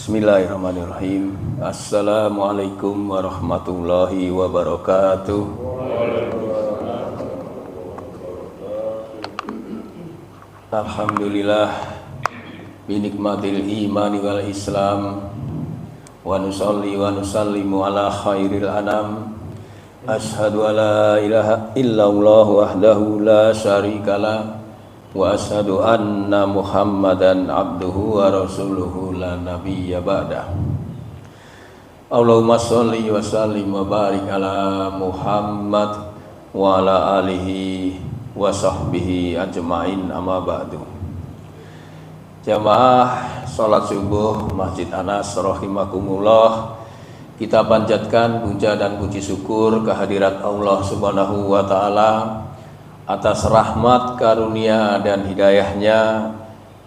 Bismillahirrahmanirrahim. Assalamualaikum warahmatullahi wabarakatuh. Alhamdulillah binikmatil imani wal islam wa nusalli wa nusallimu ala khairil anam. Ashhadu an la ilaha illallah wahdahu la syarikalah wa ashhadu anna Muhammadan abduhu wa rasuluhu la nabiyya ba'dah. Allahumma sholli wa sallim wa barik ala Muhammad wa ala alihi wa sahbihi ajma'in, amma ba'du. Jamaah salat subuh Masjid Anas rahimakumullah, kita panjatkan puja dan puji syukur kehadirat Allah Subhanahu wa taala atas rahmat, karunia dan hidayahnya,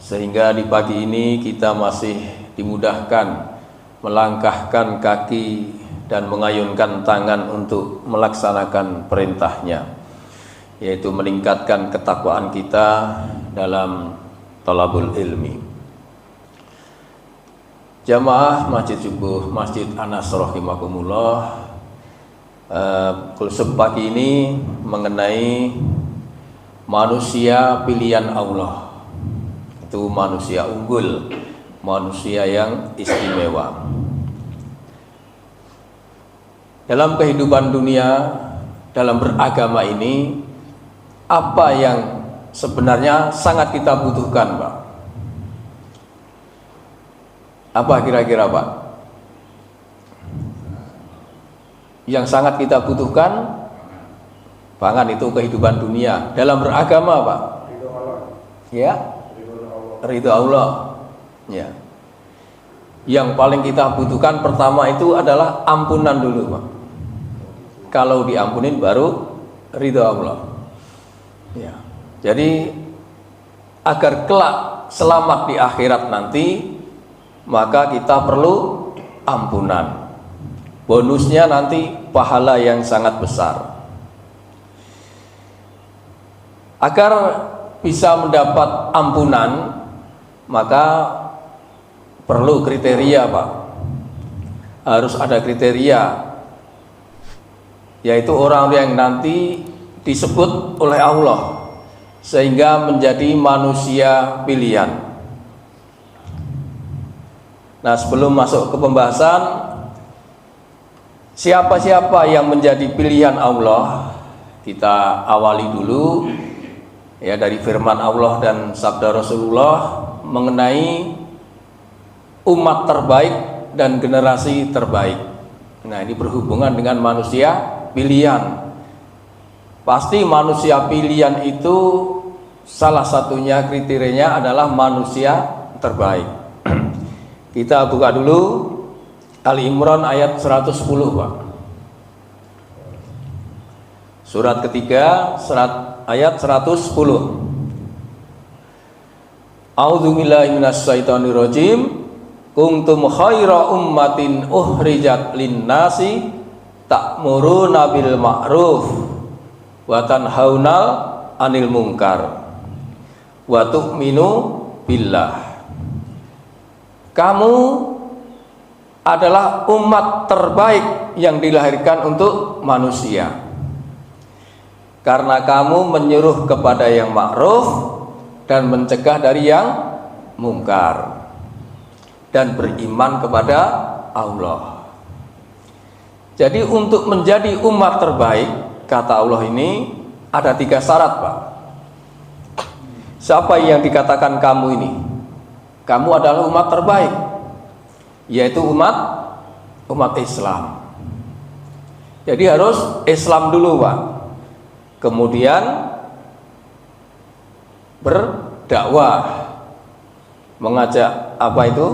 sehingga di pagi ini kita masih dimudahkan melangkahkan kaki dan mengayunkan tangan untuk melaksanakan perintahnya, yaitu meningkatkan ketakwaan kita dalam thalabul ilmi. Jamaah Masjid Subuh Masjid Anas rahimakumullah, kulsum pagi ini mengenai manusia pilihan Allah. Itu manusia unggul, manusia yang istimewa. Dalam kehidupan dunia, dalam beragama ini, apa yang sebenarnya sangat kita butuhkan, Pak? Apa kira-kira, Pak? Yang sangat kita butuhkan, pangan itu kehidupan dunia. Dalam beragama, Pak? Ya, ridho Allah. Ya. Yang paling kita butuhkan pertama itu adalah ampunan dulu, Pak. Kalau diampunin baru ridho Allah. Ya. Jadi agar kelak selamat di akhirat nanti, maka kita perlu ampunan. Bonusnya nanti pahala yang sangat besar. Agar bisa mendapat ampunan, maka perlu kriteria, Pak. Harus ada kriteria, yaitu orang yang nanti disebut oleh Allah sehingga menjadi manusia pilihan. Nah, sebelum masuk ke pembahasan siapa-siapa yang menjadi pilihan Allah, kita awali dulu ya dari firman Allah dan sabda Rasulullah mengenai umat terbaik dan generasi terbaik. Nah, ini berhubungan dengan manusia pilihan. Pasti manusia pilihan itu salah satunya kriterianya adalah manusia terbaik. Kita buka dulu Ali Imran ayat 110, Pak. Surat ketiga, ayat 110. A'udzubillahi minasyaitonirrajim. Kuntum khaira ummatin uhrijat linnasi ta'muruna bil ma'ruf wa tanhauna 'anil munkar wa tu'minu billah. Kamu adalah umat terbaik yang dilahirkan untuk manusia, karena kamu menyuruh kepada yang ma'ruf dan mencegah dari yang mungkar dan beriman kepada Allah. Jadi untuk menjadi umat terbaik, kata Allah ini ada 3 syarat, Pak. Siapa yang dikatakan kamu ini? Kamu adalah umat terbaik, yaitu umat Islam. Jadi harus Islam dulu, Pak. Kemudian berdakwah, mengajak apa itu?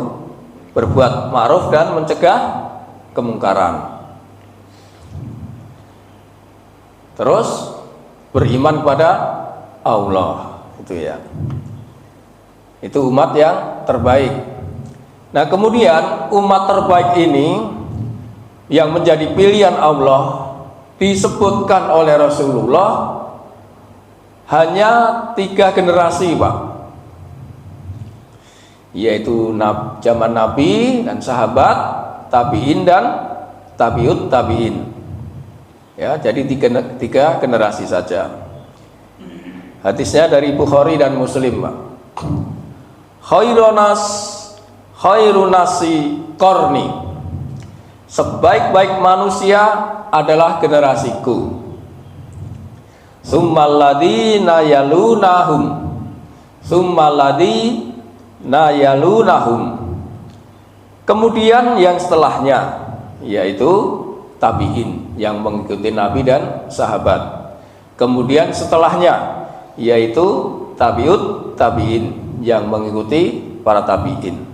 Berbuat ma'ruf dan mencegah kemungkaran. Terus beriman kepada Allah, itu ya. Itu umat yang terbaik. Nah, kemudian umat terbaik ini yang menjadi pilihan Allah disebutkan oleh Rasulullah hanya 3 generasi, Pak. yaitu zaman Nabi dan sahabat, tabi'in dan tabi'ut tabi'in. Ya, jadi tiga generasi saja. Hadisnya dari Bukhari dan Muslim, Pak. Khairunasi qarni. Sebaik-baik manusia adalah generasiku. Summalladina yalunahum. Kemudian yang setelahnya, yaitu tabi'in yang mengikuti Nabi dan sahabat. Kemudian setelahnya, yaitu tabi'ut tabi'in yang mengikuti para tabi'in.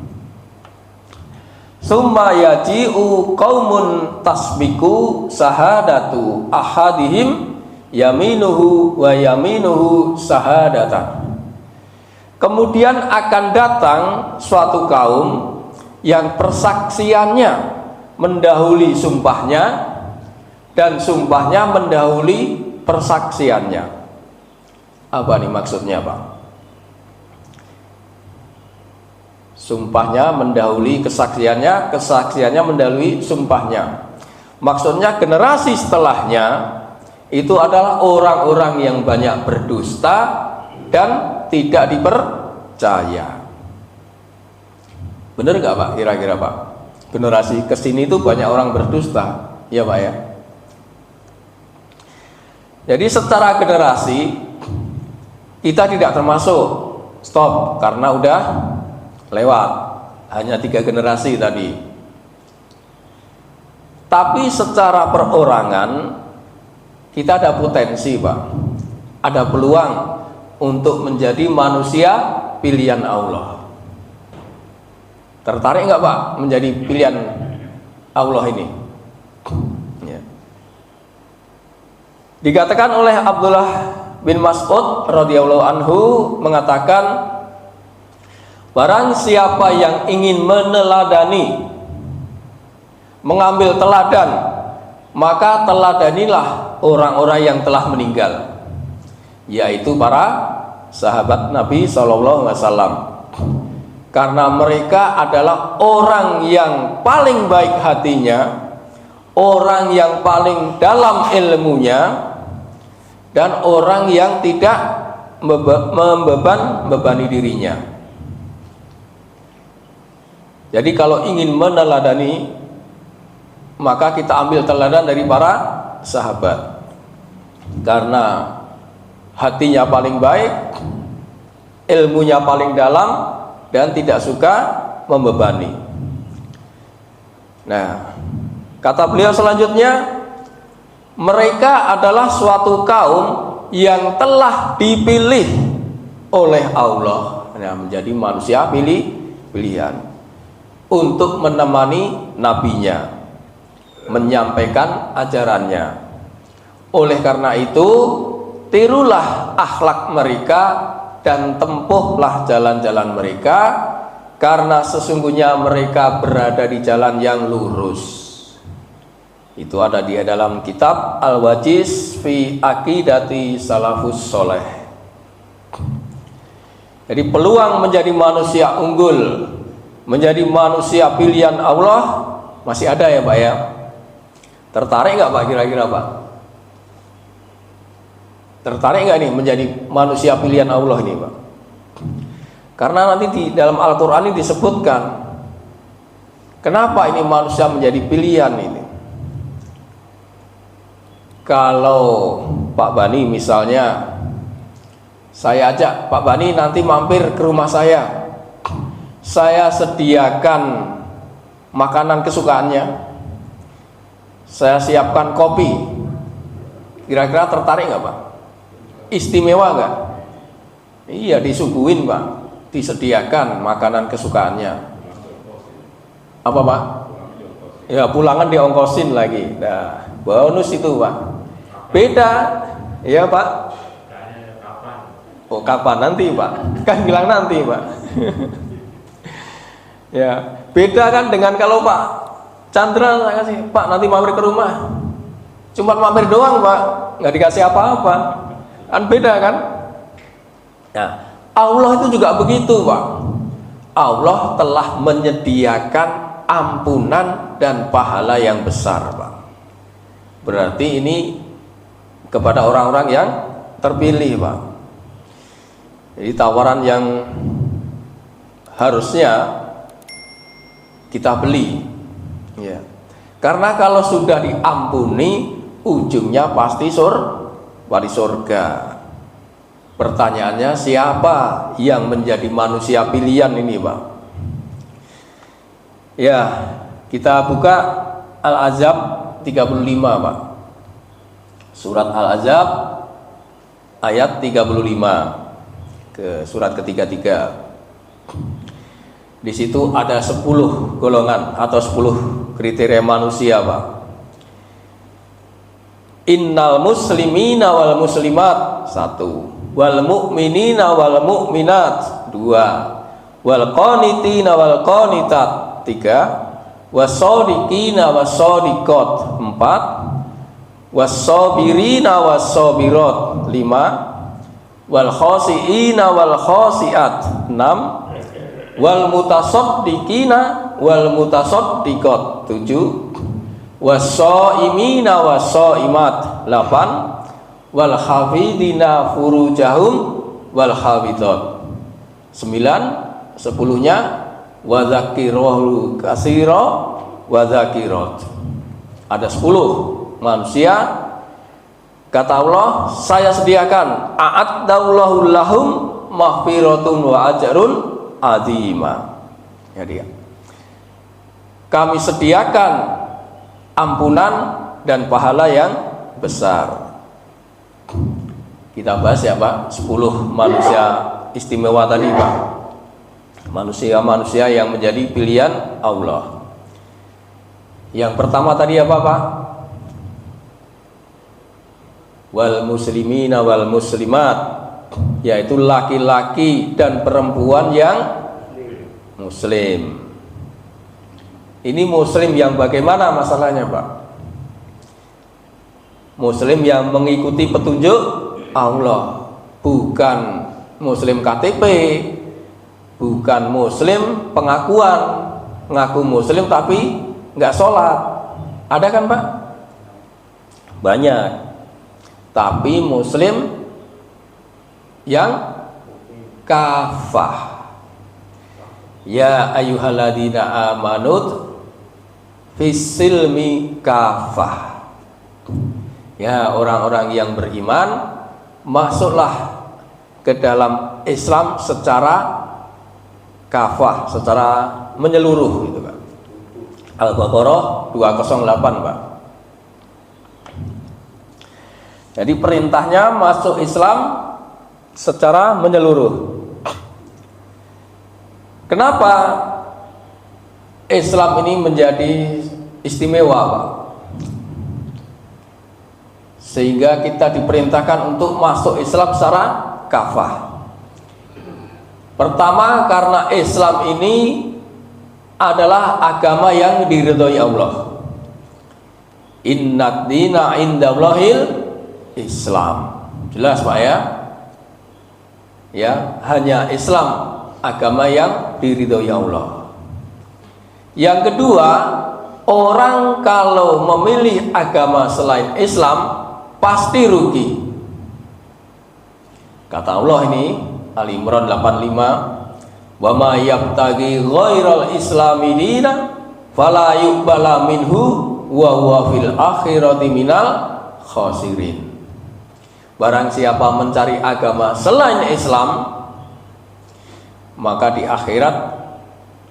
Summa yaji'u qaumun tasbiku sahadatu ahadihim yaminuhu wa yaminuhu sahadatan. Kemudian akan datang suatu kaum yang persaksiannya mendahului sumpahnya dan sumpahnya mendahului persaksiannya. Apa nih maksudnya, Pak? Sumpahnya mendahului kesaksiannya, kesaksiannya mendahului sumpahnya. Maksudnya generasi setelahnya itu adalah orang-orang yang banyak berdusta dan tidak dipercaya. Benar nggak, Pak? Kira-kira, Pak? Generasi kesini itu banyak orang berdusta, ya Pak ya. Jadi secara generasi kita tidak termasuk, stop, karena udah lewat, hanya 3 generasi tadi. Tapi secara perorangan kita ada potensi, Pak. Ada peluang untuk menjadi manusia pilihan Allah. Tertarik nggak, Pak, menjadi pilihan Allah ini? Ya. Dikatakan oleh Abdullah bin Mas'ud radhiyallahu anhu mengatakan, barang siapa yang ingin meneladani, mengambil teladan, maka teladanilah orang-orang yang telah meninggal, yaitu para sahabat Nabi SAW. Karena mereka adalah orang yang paling baik hatinya, orang yang paling dalam ilmunya, dan orang yang tidak membebani dirinya. Jadi kalau ingin meneladani, maka kita ambil teladan dari para sahabat. Karena hatinya paling baik, ilmunya paling dalam, dan tidak suka membebani. Nah, kata beliau selanjutnya, mereka adalah suatu kaum yang telah dipilih oleh Allah, menjadi manusia pilihan untuk menemani nabinya, menyampaikan ajarannya. Oleh karena itu, tirulah akhlak mereka dan tempuhlah jalan-jalan mereka, karena sesungguhnya mereka berada di jalan yang lurus. Itu ada di dalam kitab Al-Wajiz fi Aqidati Salafus Soleh. Jadi peluang menjadi manusia unggul, menjadi manusia pilihan Allah masih ada ya, Pak ya. Tertarik nggak, Pak, kira-kira, Pak? Tertarik nggak nih menjadi manusia pilihan Allah ini, Pak? Karena nanti di dalam Al-Quran ini disebutkan kenapa ini manusia menjadi pilihan ini. Kalau Pak Bani misalnya, saya ajak Pak Bani nanti mampir ke rumah saya sediakan makanan kesukaannya, saya siapkan kopi, kira-kira tertarik nggak, Pak? Istimewa nggak? Iya, disuguhin, Pak, disediakan makanan kesukaannya. Apa, Pak? Ya, pulangan diongkosin lagi. Nah, bonus itu, Pak. Beda, ya Pak. Oh, kapan nanti, Pak? Kan bilang nanti, Pak. Ya, beda kan dengan kalau Pak Chandra saya kasih, Pak nanti mampir ke rumah, cuma mampir doang, Pak, nggak dikasih apa-apa. Kan beda kan? Nah, Allah itu juga begitu, Pak. Allah telah menyediakan ampunan dan pahala yang besar, Pak. Berarti ini kepada orang-orang yang terpilih, Pak. Jadi tawaran yang harusnya kita beli, ya. Karena kalau sudah diampuni, ujungnya pasti surga. Pertanyaannya, siapa yang menjadi manusia pilihan ini, Pak? Ya, kita buka Al-Ahzab 35, Pak. Surat Al-Ahzab ayat 35 ke surat ke-33. Di situ ada 10 golongan atau 10 kriteria manusia, Pak. Innal muslimina wal muslimat 1, wal mu'minina wal mu'minat 2, wal qanitina wal qanitat 3, was-shadiqina was-shadiqat 4, was-sabirina was-sabirat 5, wal khasiina wal khasiat 6, wal mutasaddiqina wal mutasaddiqat 7, was-shaimina was-shaimat 8, wal hafidina furujahum wal hafidat 9, 10-nya wa dzakirul katsira wa dzakirat. Ada 10 manusia, kata Allah, saya sediakan a'addallahu lahum maghfiratun wa ajrun azima. Jadi kami sediakan ampunan dan pahala yang besar. Kita bahas ya, Pak, 10 manusia istimewa tadi, Pak. Manusia-manusia yang menjadi pilihan Allah. Yang pertama tadi apa, Pak? Wal muslimina wal muslimat, yaitu laki-laki dan perempuan yang muslim. Ini muslim yang bagaimana masalahnya, Pak? Muslim yang mengikuti petunjuk Allah, bukan muslim KTP, bukan muslim pengakuan, ngaku muslim tapi nggak sholat. Ada kan, Pak? Banyak. Tapi muslim yang kafah. Ya ayyuhalladzina amanut fisilmi kafah. Ya orang-orang yang beriman, masuklah ke dalam Islam secara kafah, secara menyeluruh, gitu, Pak. Al-Baqarah 208, Pak. Jadi perintahnya masuk Islam secara menyeluruh. Kenapa Islam ini menjadi istimewa, Pak? Sehingga kita diperintahkan untuk masuk Islam secara kafah. Pertama, karena Islam ini adalah agama yang diridhoi Allah. Innad dina indallahil Islam. Jelas, Pak, ya? Ya, hanya Islam agama yang diridhoi Allah. Yang kedua, orang kalau memilih agama selain Islam pasti rugi. Kata Allah ini Ali Imran 85, wa ma yabtaghi ghairal islami dinan fala yuqbala minhu wa huwa fil akhirati minal khasirin. Barang siapa mencari agama selain Islam, maka di akhirat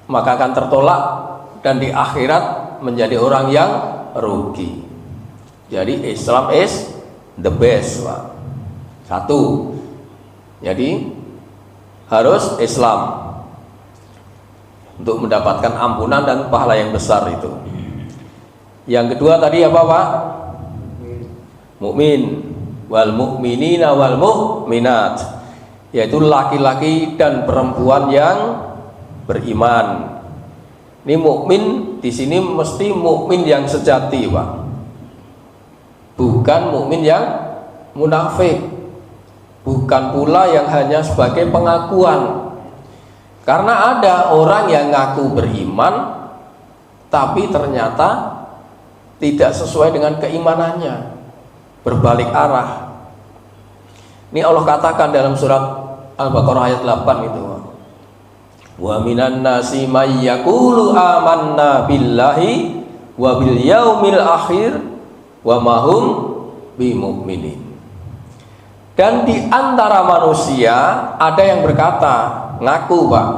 maka akan tertolak, dan di akhirat menjadi orang yang rugi. Jadi Islam is the best, Pak. Satu, jadi harus Islam untuk mendapatkan ampunan dan pahala yang besar itu. Yang kedua tadi apa, Pak? Mukmin, wal mu'minina wal mu'minat, yaitu laki-laki dan perempuan yang beriman. Ini mukmin di sini mesti mukmin yang sejati, Pak. Bukan mukmin yang munafik, bukan pula yang hanya sebagai pengakuan. Karena ada orang yang ngaku beriman tapi ternyata tidak sesuai dengan keimanannya, berbalik arah. Ini Allah katakan dalam surat Al-Baqarah ayat 8 itu. Wa minan nasi may yaqulu amanna billahi wa bil yaumil akhir wa ma hum bimumin. Dan di antara manusia ada yang berkata, ngaku Pak,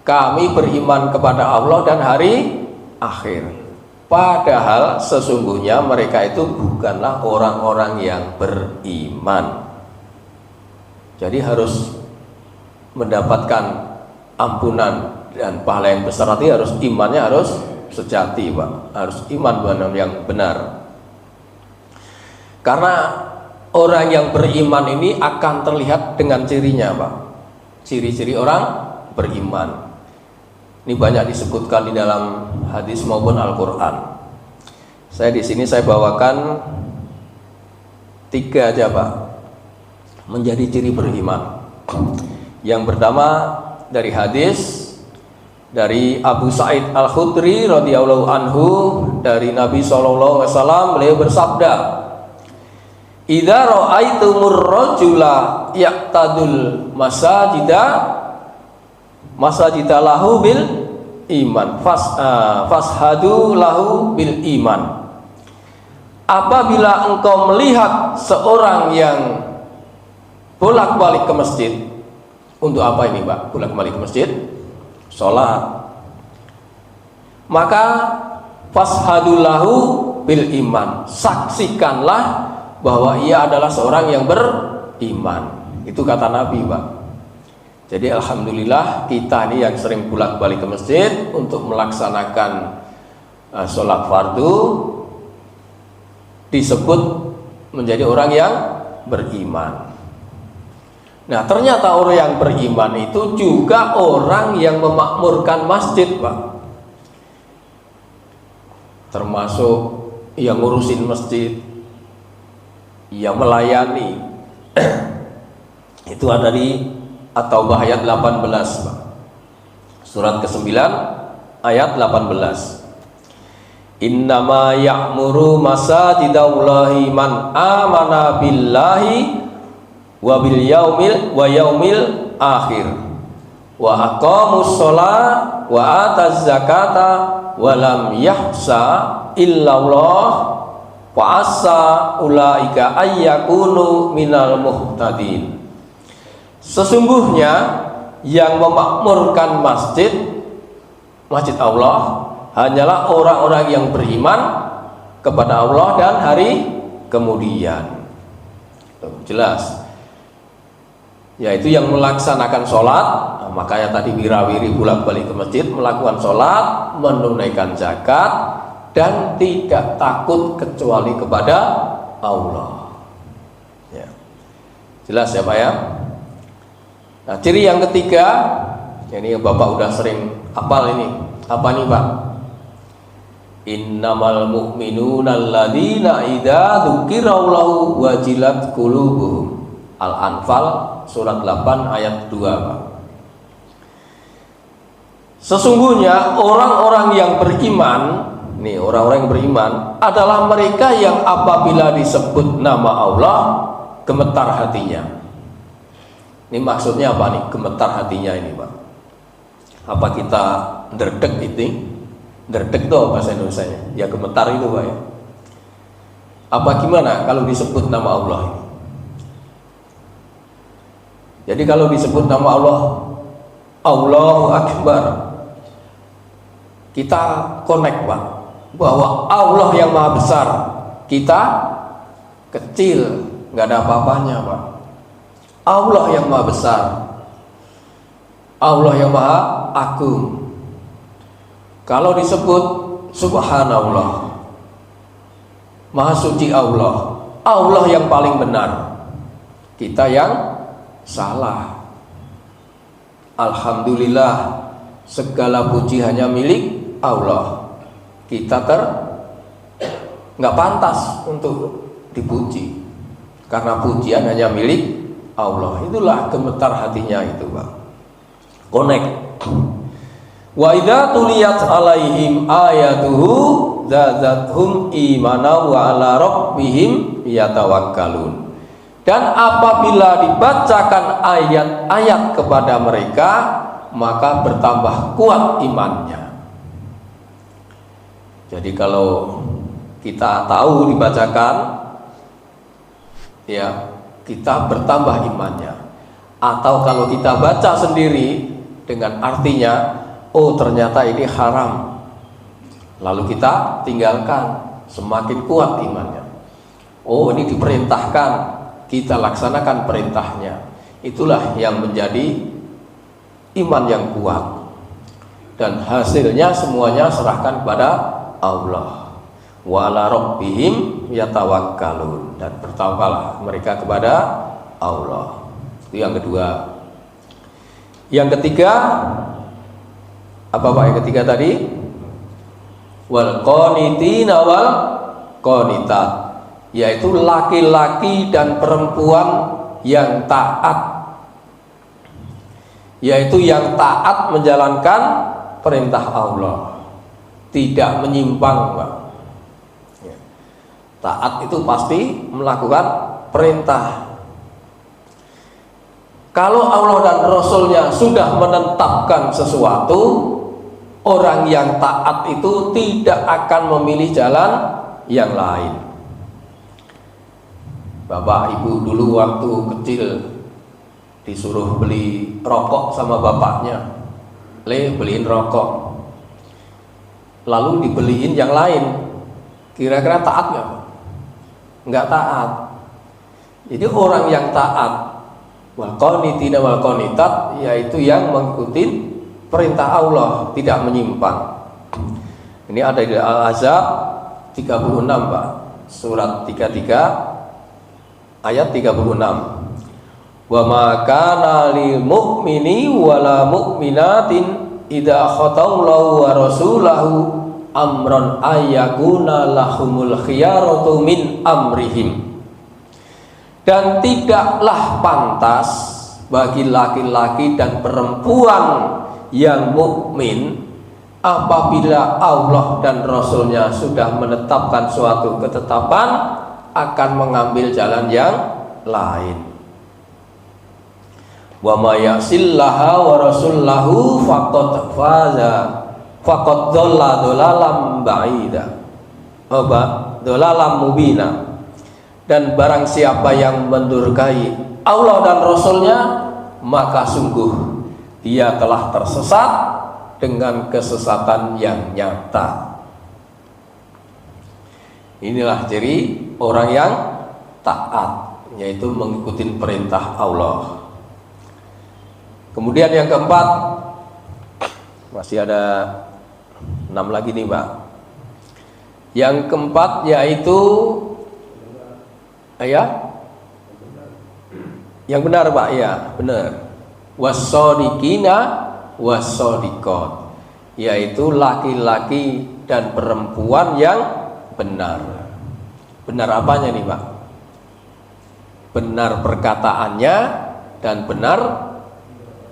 kami beriman kepada Allah dan hari akhir. Padahal sesungguhnya mereka itu bukanlah orang-orang yang beriman. Jadi harus mendapatkan ampunan dan pahala yang besar, artinya harus imannya harus sejati Pak, harus iman yang benar. Karena orang yang beriman ini akan terlihat dengan cirinya Pak, ciri-ciri orang beriman. Ini banyak disebutkan di dalam hadis maupun Al-Quran. Saya di sini saya bawakan 3 aja Pak, menjadi ciri beriman. Yang pertama dari hadis dari Abu Sa'id Al-Khudri radhiyallahu anhu, dari Nabi SAW, beliau bersabda, idza ra'aitumur rajula yaqtadul masajida lahu bil iman fashadu lahu bil iman. Apabila engkau melihat seorang yang bolak-balik ke masjid, untuk apa ini Pak? Bolak-balik ke masjid, sholat, maka fashadu lahu bil iman, saksikanlah bahwa ia adalah seorang yang beriman. Itu kata Nabi Pak. Jadi alhamdulillah kita ini yang sering bolak-balik ke masjid untuk melaksanakan sholat fardu disebut menjadi orang yang beriman. Nah ternyata orang yang beriman itu juga orang yang memakmurkan masjid Pak, termasuk yang ngurusin masjid, yang melayani. Itu ada di At-Taubah ayat 18 Pak. Surat ke-9 ayat 18. Innama ya'muru masajidallahi man amana billahi wa bil yaumil akhir wa aqamus shalah wa ataz zakata wa lam yahsa illallah wa asa ulaika ayyakunu minal muhtadin. Sesungguhnya yang memakmurkan masjid Allah hanyalah orang-orang yang beriman kepada Allah dan hari kemudian. Jelas, yaitu yang melaksanakan sholat. Nah, makanya tadi wirawiri bolak-balik ke masjid, melakukan sholat, menunaikan zakat, dan tidak takut kecuali kepada Allah ya. Jelas ya Pak ya. Nah ciri yang ketiga, ini Bapak udah sering hafal ini, apa nih Pak? Innamal mu'minuna alladzina idza dzukirallahu wajilat qulubuhum. Al-Anfal surat 8 ayat 2 Pak. Sesungguhnya orang-orang yang beriman, nih orang-orang yang beriman adalah mereka yang apabila disebut nama Allah gemetar hatinya. Ini maksudnya apa nih gemetar hatinya ini Pak? Apa kita nderdek itu? Nderdek itu bahasa Indonesianya? Ya gemetar itu Pak ya. Apa gimana kalau disebut nama Allah ini? Jadi kalau disebut nama Allah, Allahu Akbar, kita connect Pak, bahwa Allah yang maha besar, kita kecil, nggak ada apa-apanya Pak. Allah yang maha besar, Allah yang maha agung. Kalau disebut subhanallah, maha suci Allah, Allah yang paling benar, kita yang salah. Alhamdulillah, segala puji hanya milik Allah. Kita nggak pantas untuk dipuji, karena pujian hanya milik Allah. Itulah gemetar hatinya itu Pak. Connect. Wa idza tuliyat alaihim ayatuhu zadathum imana wa ala rabbihim yatawakkalun. Dan apabila dibacakan ayat-ayat kepada mereka, maka bertambah kuat imannya. Jadi kalau kita tahu dibacakan, ya kita bertambah imannya. Atau kalau kita baca sendiri dengan artinya, oh ternyata ini haram, lalu kita tinggalkan, semakin kuat imannya. Oh ini diperintahkan, kita laksanakan perintahnya. Itulah yang menjadi iman yang kuat. Dan hasilnya semuanya serahkan kepada Allah. Wa ala rabbihim yatawakkalun, dan bertawakallah mereka kepada Allah. Itu yang kedua. Yang ketiga, apa Pak yang ketiga tadi? Wal qanitina wal qanitat, yaitu laki-laki dan perempuan yang taat, yaitu yang taat menjalankan perintah Allah, tidak menyimpang, Pak. Taat itu pasti melakukan perintah. Kalau Allah dan Rasulnya sudah menetapkan sesuatu, orang yang taat itu tidak akan memilih jalan yang lain. Bapak ibu dulu waktu kecil disuruh beli rokok sama bapaknya, beliin rokok, lalu dibeliin yang lain, kira-kira taat nggak? Nggak taat. Jadi orang yang taat, wal qanitina wal qanitat, yaitu yang mengikuti perintah Allah, tidak menyimpang. Ini ada di Al-Ahzab 36, Pak. Surat 33 ayat 36. Wa ma kana lil mu'mini wala mu'minatin idza khatallahu wa rasulahu amran ayyakuna lahumul khiyaratu min amrihim. Dan tidaklah pantas bagi laki-laki dan perempuan yang mukmin apabila Allah dan Rasulnya sudah menetapkan suatu ketetapan akan mengambil jalan yang lain. Wa may yasillaha wa rasulahu faqad faza faqad dhalla dhalalan ba'ida dhalalan mubina. Dan barang siapa yang mendurkai Allah dan Rasulnya, maka sungguh dia telah tersesat dengan kesesatan yang nyata. Inilah ciri orang yang taat, yaitu mengikuti perintah Allah. Kemudian yang keempat, masih ada 6 lagi nih Pak. Yang keempat yaitu yang benar Pak, ya benar. Wassodiqina wassodiqat, yaitu laki-laki dan perempuan yang benar. Benar apanya nih Pak? Benar perkataannya dan benar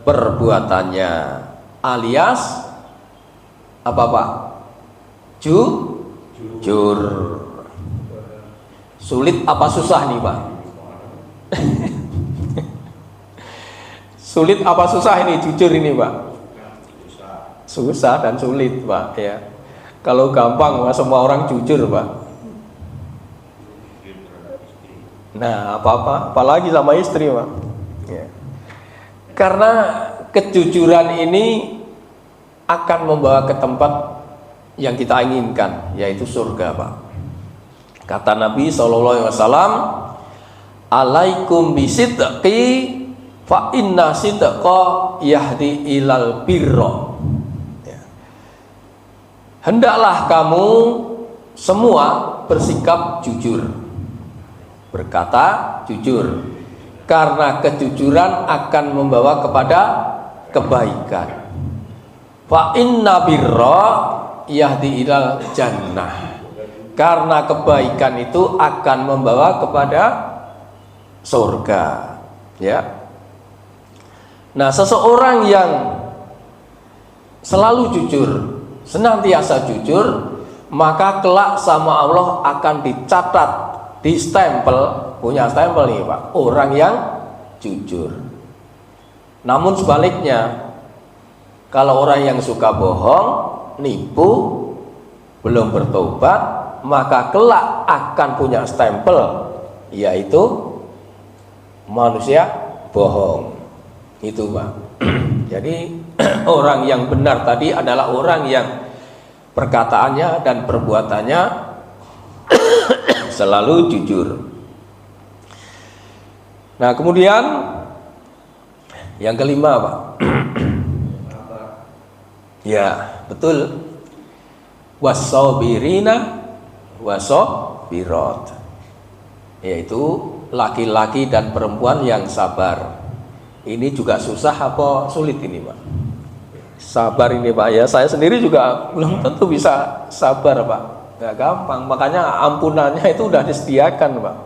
perbuatannya, alias apa Pak? Jujur. Sulit apa susah nih Pak? Sulit apa susah ini jujur ini Pak? Susah dan sulit Pak, ya. Kalau gampang semua orang jujur Pak. Nah apalagi sama istri Pak, ya. Karena kejujuran ini akan membawa ke tempat yang kita inginkan, yaitu surga Pak. Kata Nabi SAW, alaikum bisidqi fa inna sidqa yahdi ilal birra. Ya. Hendaklah kamu semua bersikap jujur, berkata jujur, karena kejujuran akan membawa kepada kebaikan. Fa inna birra yahdi ilal jannah, karena kebaikan itu akan membawa kepada surga, ya. Nah, seseorang yang selalu jujur, senantiasa jujur, maka kelak sama Allah akan dicatat, di stempel, punya stempel nih Pak, orang yang jujur. Namun sebaliknya, kalau orang yang suka bohong, nipu, belum bertobat, maka kelak akan punya stempel, yaitu manusia bohong. Itu Pak. Jadi orang yang benar tadi adalah orang yang perkataannya dan perbuatannya selalu jujur. Nah kemudian yang kelima Pak. Ya betul, wasobirina wasobirat, yaitu laki-laki dan perempuan yang sabar. Ini juga susah apa sulit ini Pak? Sabar ini Pak ya, saya sendiri juga belum tentu bisa sabar Pak, nggak gampang. Makanya ampunannya itu udah disediakan Pak.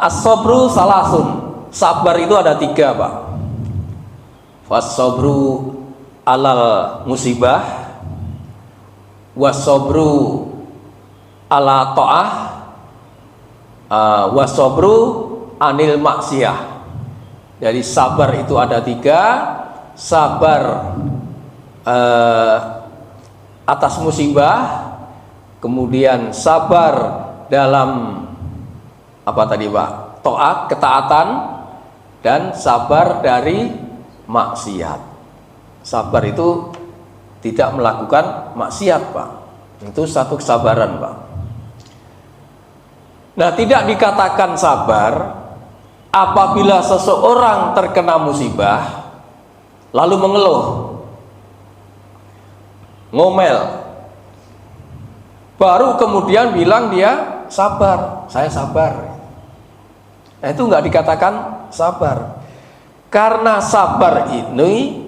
As-sabru salasun, sabar itu ada 3 Pak. Was-sabru alal musibah, was-sabru ala ta'ah, was-sabru anil maksiyah. Jadi sabar itu ada 3, sabar atas musibah, kemudian sabar dalam apa tadi Pak? Taat, ketaatan, dan sabar dari maksiat. Sabar itu tidak melakukan maksiat Pak. Itu satu kesabaran Pak. Nah, tidak dikatakan sabar apabila seseorang terkena musibah lalu mengeluh, ngomel, baru kemudian bilang dia sabar, saya sabar. Nah, itu nggak dikatakan sabar, karena sabar ini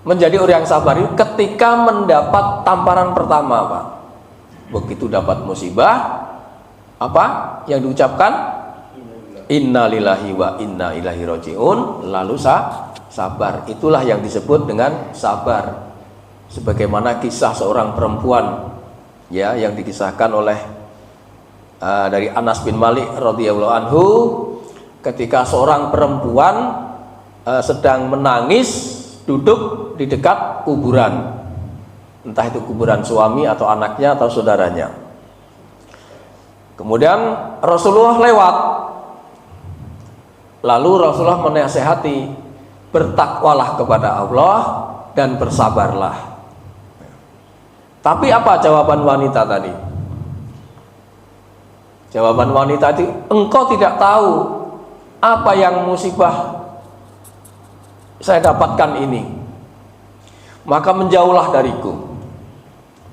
menjadi orang yang sabar itu ketika mendapat tamparan pertama Pak. Begitu dapat musibah, apa yang diucapkan? Innalillahi wa inna ilaihi rajiun, lalu sabar. Itulah yang disebut dengan sabar. Sebagaimana kisah seorang perempuan ya yang dikisahkan oleh dari Anas bin Malik radhiyallahu anhu, ketika seorang perempuan sedang menangis duduk di dekat kuburan, entah itu kuburan suami atau anaknya atau saudaranya. Kemudian Rasulullah lewat, lalu Rasulullah menasehati, bertakwalah kepada Allah dan bersabarlah. Tapi apa jawaban wanita tadi? Jawaban wanita itu, engkau tidak tahu apa yang musibah saya dapatkan ini, maka menjauhlah dariku.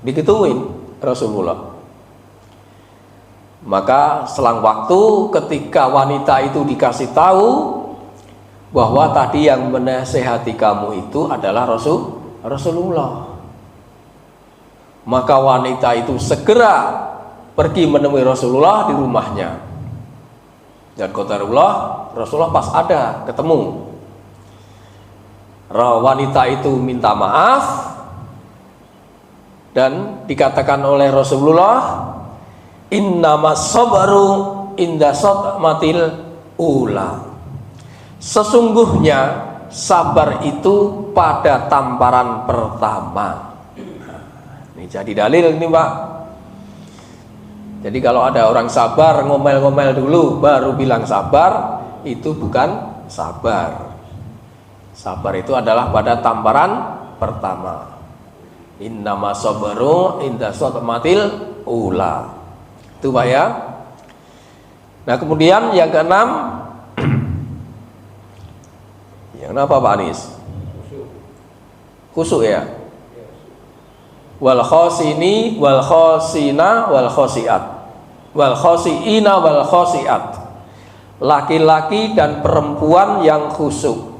Digituin Rasulullah. Maka selang waktu ketika wanita itu dikasih tahu bahwa tadi yang menasehati kamu itu adalah Rasulullah, maka wanita itu segera pergi menemui Rasulullah di rumahnya. Dan qadarullah Rasulullah pas ada ketemu, wanita itu minta maaf dan dikatakan oleh Rasulullah, innamas sabru inda sadmatil ula, sesungguhnya sabar itu pada tamparan pertama. Ini jadi dalil ini Pak. Jadi kalau ada orang sabar ngomel-ngomel dulu baru bilang sabar, itu bukan sabar. Sabar itu adalah pada tamparan pertama. Innamas sabru inda sadmatil ula. Itu Pak ya. Nah kemudian yang keenam, yang apa Pak Anis? Khusyuk ya. Wal khosini wal khosina wal khosiat, wal khosiina wal khosiat, laki-laki dan perempuan yang khusyuk.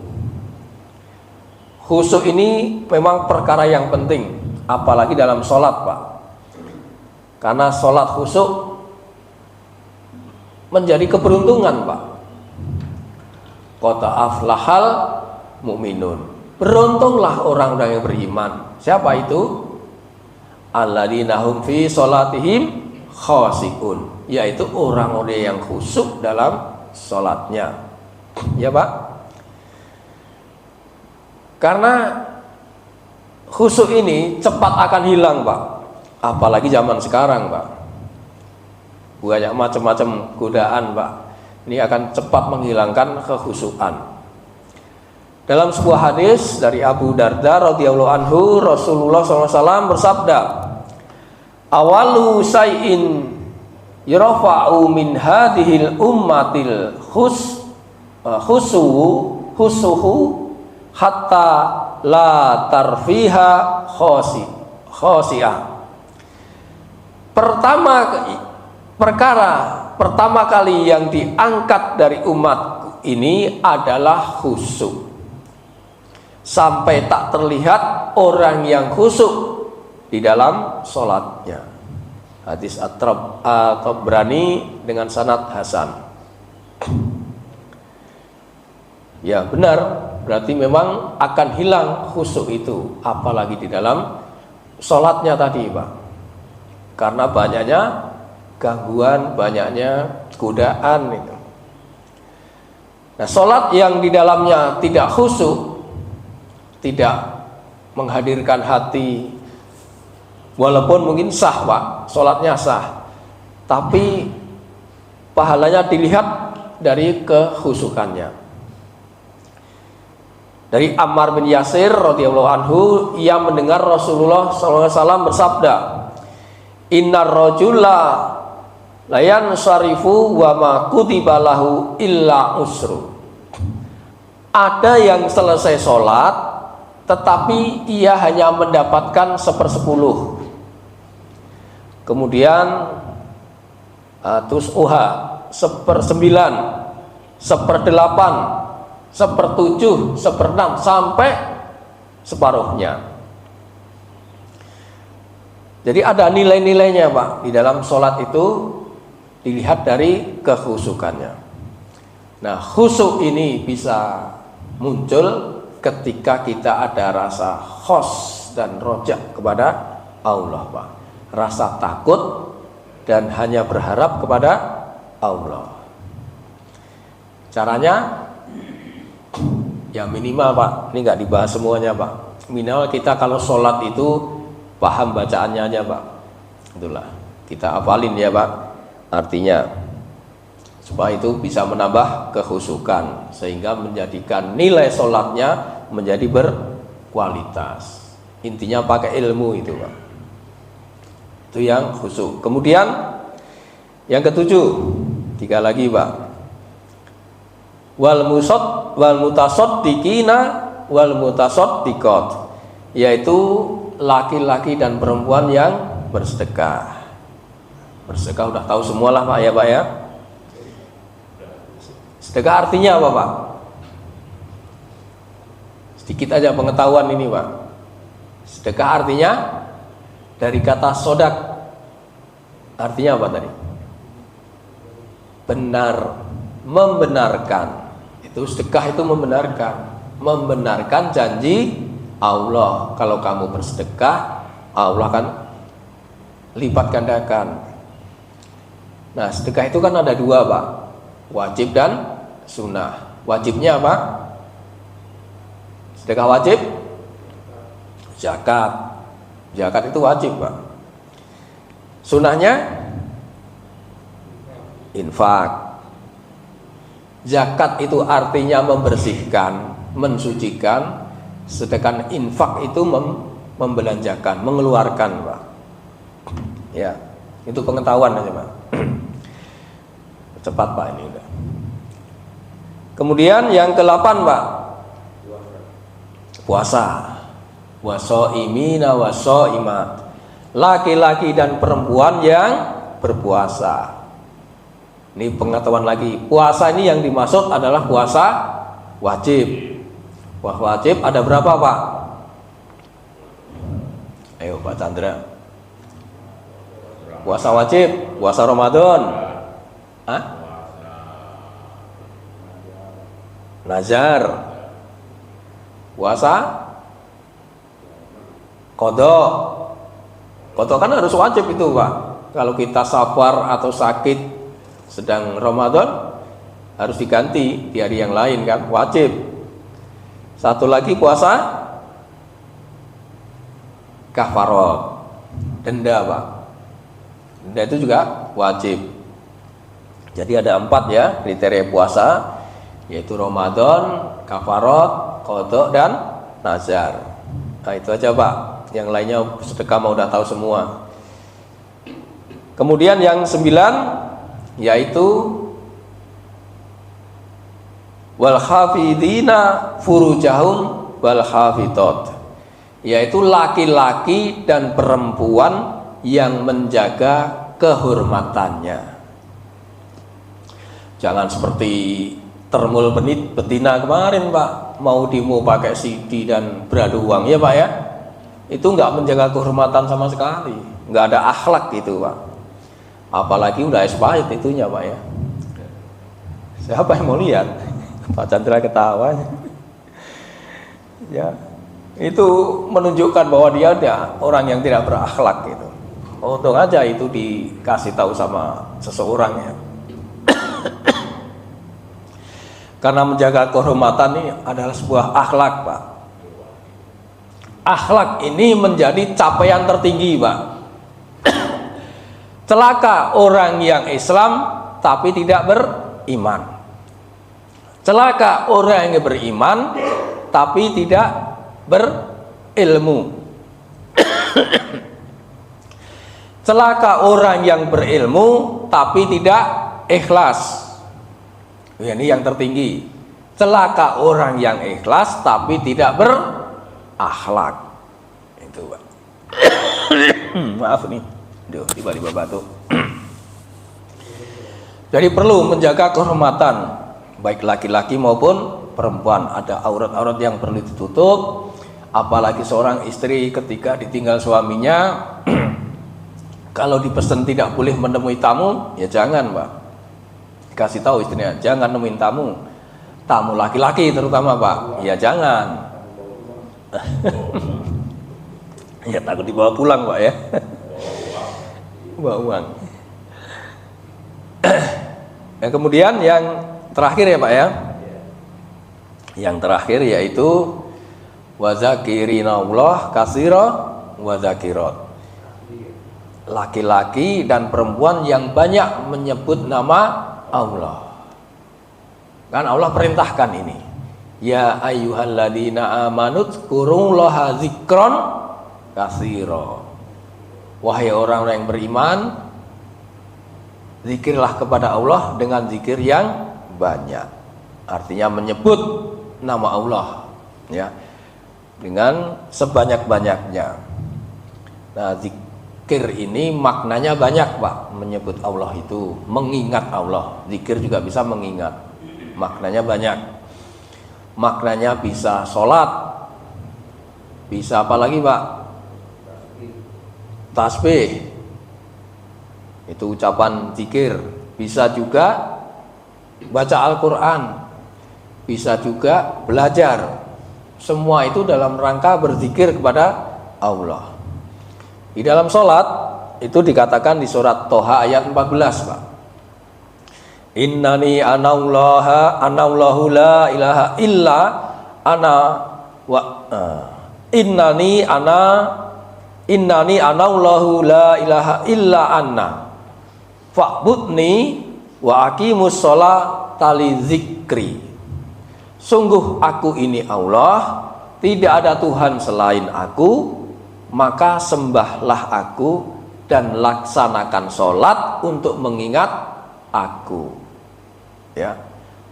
Khusyuk ini memang perkara yang penting, apalagi dalam sholat Pak. Karena sholat khusyuk menjadi keberuntungan Pak. Qad aflahal mu'minun. Beruntunglah orang-orang yang beriman. Siapa itu? Alladzina hum fi sholatihim khashi'un, yaitu orang-orang yang khusyuk dalam sholatnya. Ya Pak? Karena khusyuk ini cepat akan hilang Pak. Apalagi zaman sekarang Pak, banyak macam-macam godaan Pak. Ini akan cepat menghilangkan kekhusyukan. Dalam sebuah hadis dari Abu Darda radhiyallahu anhu, Rasulullah SAW bersabda, awalu syai'in yurfa'u min hadhil ummatil khusuhu hatta la tarfiha khosiyah. Pertama kali yang diangkat dari umat ini adalah khusyuk, sampai tak terlihat orang yang khusyuk di dalam sholatnya. Hadis At-Tabrani dengan sanad hasan. Ya benar, berarti memang akan hilang khusyuk itu, apalagi di dalam sholatnya tadi Pak. Karena banyaknya gangguan, banyaknya godaan itu. Nah, sholat yang di dalamnya tidak khusyuk, tidak menghadirkan hati, walaupun mungkin sah Pak, sholatnya sah, tapi pahalanya dilihat dari kekhusyukannya. Dari Ammar bin Yasir radhiyallahu anhu, ia mendengar Rasulullah SAW bersabda, innar rajula layan syarifu wa ma kutiba lahu illa usru. Ada yang selesai sholat tetapi ia hanya mendapatkan 1/10. Kemudian tus'uha 1/9, 1/8, 1/7, 1/6 sampai separuhnya. Jadi ada nilai-nilainya Pak. Di dalam sholat itu dilihat dari kekhusyukannya. Nah, khusyuk ini bisa muncul ketika kita ada rasa khos dan rojak kepada Allah Pak. Rasa takut dan hanya berharap kepada Allah. Caranya ya minimal Pak, ini nggak dibahas semuanya Pak. Minimal kita kalau sholat itu paham bacaannya aja Pak. Itulah kita hafalin ya Pak, artinya supaya itu bisa menambah kekhusyukan sehingga menjadikan nilai sholatnya menjadi berkualitas. Intinya pakai ilmu itu Pak. Itu yang khusyuk. Kemudian yang ketujuh, 3 lagi Pak. Wal mutasaddiqina wal mutasaddiqat, yaitu laki-laki dan perempuan yang bersedekah. Bersedekah udah tahu semua lah Pak ya Pak ya. Sedekah artinya apa Pak? Sedikit aja pengetahuan ini Pak. Sedekah artinya dari kata sodak, artinya apa tadi? Benar, membenarkan. Itu sedekah itu membenarkan janji Allah. Kalau kamu bersedekah, Allah akan lipat gandakan. Nah, sedekah itu kan ada 2 Pak, wajib dan sunnah. Wajibnya apa? Sedekah wajib, zakat. Zakat itu wajib Pak. Sunnahnya infak. Zakat itu artinya membersihkan, mensucikan. Sedangkan infak itu membelanjakan, mengeluarkan Pak. Ya, itu pengetahuan aja Pak. Cepat Pak ini udah. Kemudian yang ke-8 Pak, puasa. Wasoimina wasoimat, laki-laki dan perempuan yang berpuasa. Ini pengetahuan lagi. Puasa ini yang dimaksud adalah puasa wajib. Puasa wajib ada berapa Pak? Ayo Pak Chandra. Puasa wajib, puasa Ramadan. Nazar. Puasa kodok. Kodok kan harus wajib itu Pak. Kalau kita safar atau sakit sedang Ramadan harus diganti di hari yang lain kan, wajib. Satu lagi puasa kafarat, denda Pak. Denda itu juga wajib. Jadi ada 4 ya kriteria puasa, yaitu Ramadan, kafarat, qadha dan nazar. Nah itu aja Pak. Yang lainnya sedekah mau udah tahu semua. Kemudian yang 9 yaitu wal hafidina furujahum wal hafidat, yaitu laki-laki dan perempuan yang menjaga kehormatannya. Jangan seperti termul betina kemarin Pak, mau demo pakai CD dan beradu uang ya Pak ya. Itu nggak menjaga kehormatan sama sekali, nggak ada akhlak gitu Pak. Apalagi udah expired itunya Pak ya. Siapa yang mau lihat? Pak Chandra ketawa. Ya, itu menunjukkan bahwa dia orang yang tidak berakhlak gitu. Untung aja itu dikasih tahu sama seseorang ya. Karena menjaga kehormatan ini adalah sebuah akhlak Pak. Akhlak ini menjadi capaian tertinggi Pak. Celaka orang yang Islam tapi tidak beriman. Celaka orang yang beriman tapi tidak berilmu. Celaka orang yang berilmu tapi tidak ikhlas. Ini yang tertinggi. Celaka orang yang ikhlas tapi tidak berakhlak. Itu Pak. Maaf nih. Duh, tiba-tiba batuk. Jadi perlu menjaga kehormatan baik laki-laki maupun perempuan. Ada aurat-aurat yang perlu ditutup. Apalagi seorang istri ketika ditinggal suaminya, kalau dipesan tidak boleh menemui tamu, ya jangan Pak. Kasih tahu istrinya, jangan nemuin tamu laki-laki terutama Pak, ya jangan. Ya takut dibawa pulang Pak ya. Bawa uang. Kemudian yang terakhir ya Pak ya, yang terakhir yaitu wazakirinaullah katsira wazakirat, laki-laki dan perempuan yang banyak menyebut nama Allah. Kan Allah perintahkan ini. Ya ayyuhalladzina amanu dzkurullaha dzikron katsira. Wahai orang-orang yang beriman, zikirlah kepada Allah dengan zikir yang banyak. Artinya menyebut nama Allah ya dengan sebanyak-banyaknya. Nah, zikir ini maknanya banyak Pak. Menyebut Allah itu mengingat Allah. Zikir juga bisa mengingat. Maknanya banyak. Maknanya bisa sholat, bisa apa lagi Pak? Tasbih, itu ucapan zikir. Bisa juga baca Al-Quran, bisa juga belajar. Semua itu dalam rangka berzikir kepada Allah. Di dalam sholat itu dikatakan di surat Toha ayat 14 Pak. Innani anallahu la ilaha illa ana wa innani anallahu la ilaha illa anna fa'budni wa aqimus sholata li dzikri. Sungguh aku ini Allah, tidak ada Tuhan selain aku, maka sembahlah aku dan laksanakan sholat untuk mengingat aku. Ya,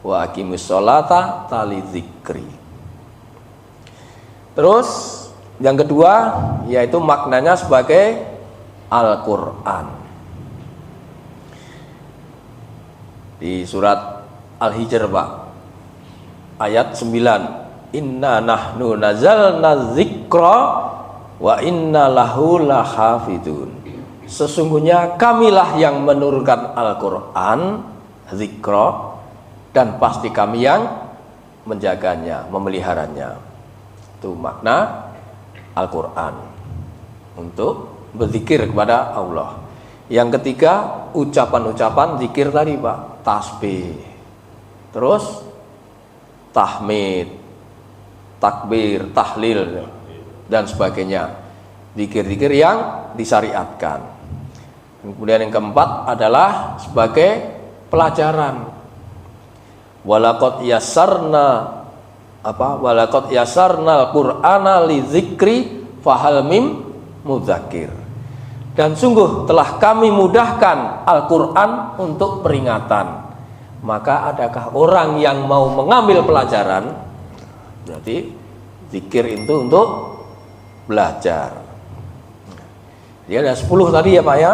wa aqimus sholata li dzikri. Terus yang kedua yaitu maknanya sebagai Al-Quran. Di surat Al-Hijr Pak, ayat 9. Inna nahnu nazalna dzikra wa inna lahu lahafidun. Sesungguhnya kamilah yang menurunkan Al-Quran, dzikra, dan pasti kami yang menjaganya, memeliharanya. Itu makna Al-Quran, untuk berzikir kepada Allah. Yang ketiga, ucapan-ucapan zikir tadi Pak, tasbih, terus tahmid, takbir, tahlil, dan sebagainya. Zikir-zikir yang disyariatkan. Kemudian yang keempat adalah sebagai pelajaran. Walaqad yasarna al-Qur'ana li dzikri fahal mim mudzakir. Dan sungguh telah kami mudahkan Al-Qur'an untuk peringatan. Maka adakah orang yang mau mengambil pelajaran? Berarti zikir itu untuk belajar. Dia ada 10 tadi ya Pak ya.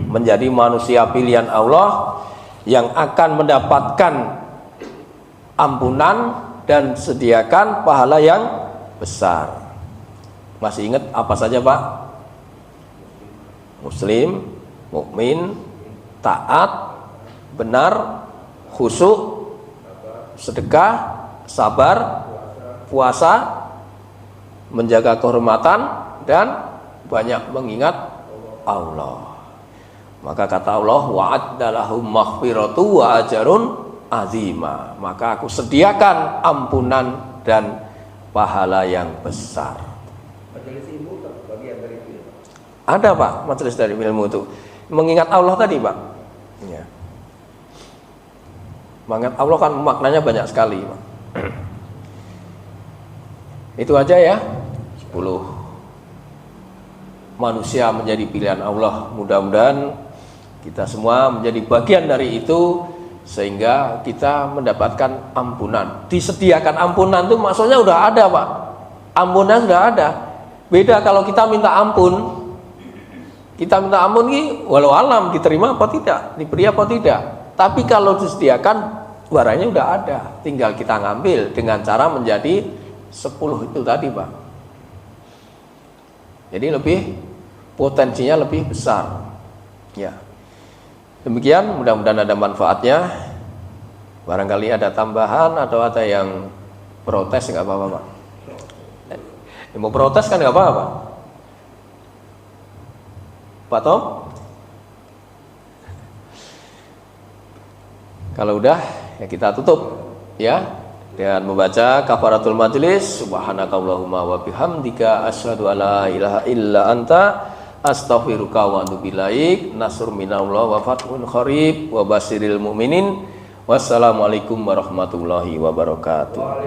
Menjadi manusia pilihan Allah yang akan mendapatkan ampunan dan sediakan pahala yang besar. Masih ingat apa saja Pak? Muslim, mukmin, taat, benar, khusyuk, sedekah, sabar, puasa, menjaga kehormatan, dan banyak mengingat Allah. Maka kata Allah, wa'adda lahum maghfiratu wa ajrun azima. Maka aku sediakan ampunan dan pahala yang besar. Majelis ilmu bagian dari itu. Ada Pak, majelis dari ilmu itu. Mengingat Allah tadi Pak. Ya. Mengingat Allah kan maknanya banyak sekali Pak. Itu aja ya. 10 manusia menjadi pilihan Allah. Mudah-mudahan kita semua menjadi bagian dari itu, sehingga kita mendapatkan ampunan. Disediakan ampunan itu maksudnya udah ada Pak. Ampunan sudah ada. Beda kalau kita minta ampun. Kita minta ampun ini walau alam diterima apa tidak, diberi apa tidak. Tapi kalau disediakan barangnya udah ada, tinggal kita ngambil dengan cara menjadi 10 itu tadi Pak. Jadi lebih potensinya lebih besar. Ya. Demikian, mudah-mudahan ada manfaatnya. Barangkali ada tambahan atau ada yang protes, nggak apa-apa Pak. Mau protes kan nggak apa-apa. Pak Tom? Kalau udah ya kita tutup ya dengan membaca kafaratul majlis. Subhanakallahumma wa bihamdika asyhadu alla ilaha illa anta astaghfiruka wa atubu ilaik. Nasrun minallah wa fathun qarib wa basyiril mu'minin. Wassalamualaikum warahmatullahi wabarakatuh.